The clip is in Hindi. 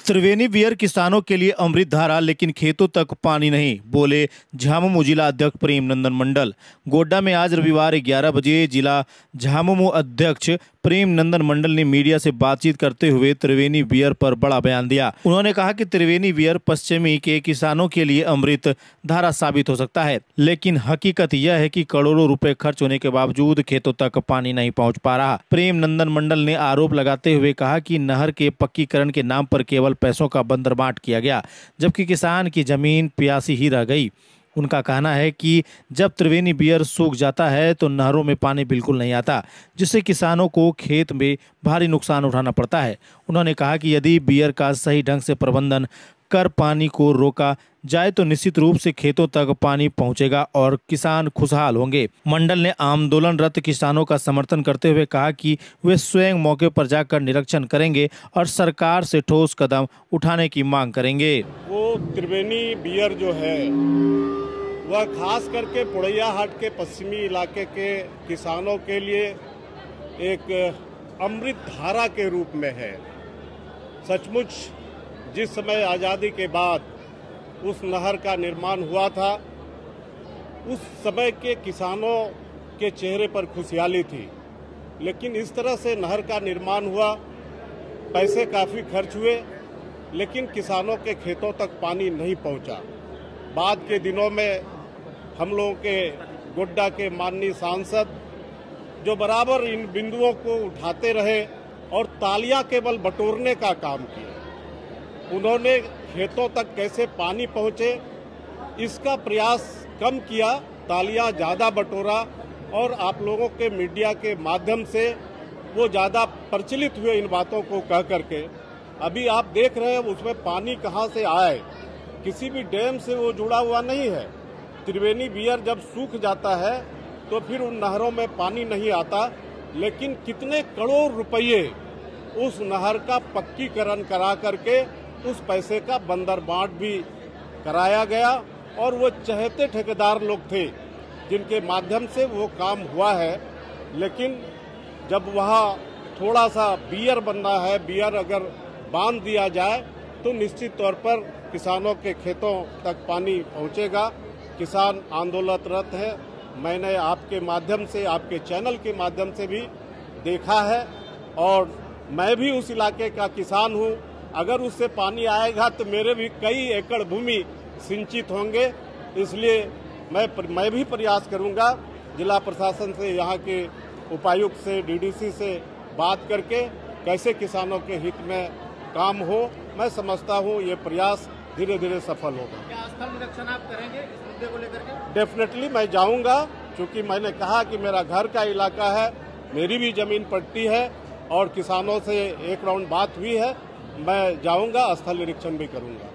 त्रिवेणी बियर किसानों के लिए अमृत धारा, लेकिन खेतों तक पानी नहीं, बोले झामुमो जिला अध्यक्ष प्रेम नंदन मंडल। गोड्डा में आज रविवार 11 बजे जिला झामुमो अध्यक्ष प्रेम नंदन मंडल ने मीडिया से बातचीत करते हुए त्रिवेणी बियर पर बड़ा बयान दिया। उन्होंने कहा कि त्रिवेणी बियर पश्चिमी के किसानों के लिए अमृत धारा साबित हो सकता है, लेकिन हकीकत यह है कि करोड़ों रुपए खर्च होने के बावजूद खेतों तक पानी नहीं पहुंच पा रहा। प्रेम नंदन मंडल ने आरोप लगाते हुए कहा कि नहर के पक्कीकरण के नाम पर केवल पैसों का बंदरबाट किया गया, जबकि किसान की जमीन प्यासी ही रह गई। उनका कहना है कि जब त्रिवेणी बियर सूख जाता है तो नहरों में पानी बिल्कुल नहीं आता, जिससे किसानों को खेत में भारी नुकसान उठाना पड़ता है। उन्होंने कहा कि यदि बियर का सही ढंग से प्रबंधन कर पानी को रोका जाए तो निश्चित रूप से खेतों तक पानी पहुंचेगा और किसान खुशहाल होंगे। मंडल ने आंदोलनरत किसानों का समर्थन करते हुए कहा कि वे स्वयं मौके पर जाकर निरीक्षण करेंगे और सरकार से ठोस कदम उठाने की मांग करेंगे। वो त्रिवेणी बियर जो है वह खास करके पुड़ैया हाट के पश्चिमी इलाके के किसानों के लिए एक अमृत धारा के रूप में है। सचमुच जिस समय आज़ादी के बाद उस नहर का निर्माण हुआ था, उस समय के किसानों के चेहरे पर खुशहाली थी, लेकिन इस तरह से नहर का निर्माण हुआ, पैसे काफ़ी खर्च हुए, लेकिन किसानों के खेतों तक पानी नहीं पहुंचा। बाद के दिनों में हम लोगों के गोड्डा के माननीय सांसद जो बराबर इन बिंदुओं को उठाते रहे और तालियां केवल बटोरने का काम किया। उन्होंने खेतों तक कैसे पानी पहुंचे इसका प्रयास कम किया, तालियां ज़्यादा बटोरा और आप लोगों के मीडिया के माध्यम से वो ज़्यादा प्रचलित हुए इन बातों को कह करके। अभी आप देख रहे हैं उसमें पानी कहाँ से आए, किसी भी डैम से वो जुड़ा हुआ नहीं है। त्रिवेणी बियर जब सूख जाता है तो फिर उन नहरों में पानी नहीं आता, लेकिन कितने करोड़ रुपये उस नहर का पक्कीकरण करा करके उस पैसे का बंदरबाट भी कराया गया और वो चहेते ठेकेदार लोग थे जिनके माध्यम से वो काम हुआ है। लेकिन जब वहाँ थोड़ा सा बियर बनना है, बियर अगर बांध दिया जाए तो निश्चित तौर पर किसानों के खेतों तक पानी पहुँचेगा। किसान आंदोलनरत है, मैंने आपके माध्यम से, आपके चैनल के माध्यम से भी देखा है और मैं भी उस इलाके का किसान हूँ। अगर उससे पानी आएगा तो मेरे भी कई एकड़ भूमि सिंचित होंगे, इसलिए मैं भी प्रयास करूंगा जिला प्रशासन से, यहाँ के उपायुक्त से, डीडीसी से बात करके कैसे किसानों के हित में काम हो। मैं समझता हूँ ये प्रयास धीरे धीरे सफल होगा। क्या स्थल निरीक्षण आप करेंगे इस मुद्दे को लेकर के? डेफिनेटली मैं जाऊंगा, क्योंकि मैंने कहा कि मेरा घर का इलाका है, मेरी भी जमीन पट्टी है और किसानों से एक राउंड बात हुई है। मैं जाऊंगा, स्थल निरीक्षण भी करूंगा।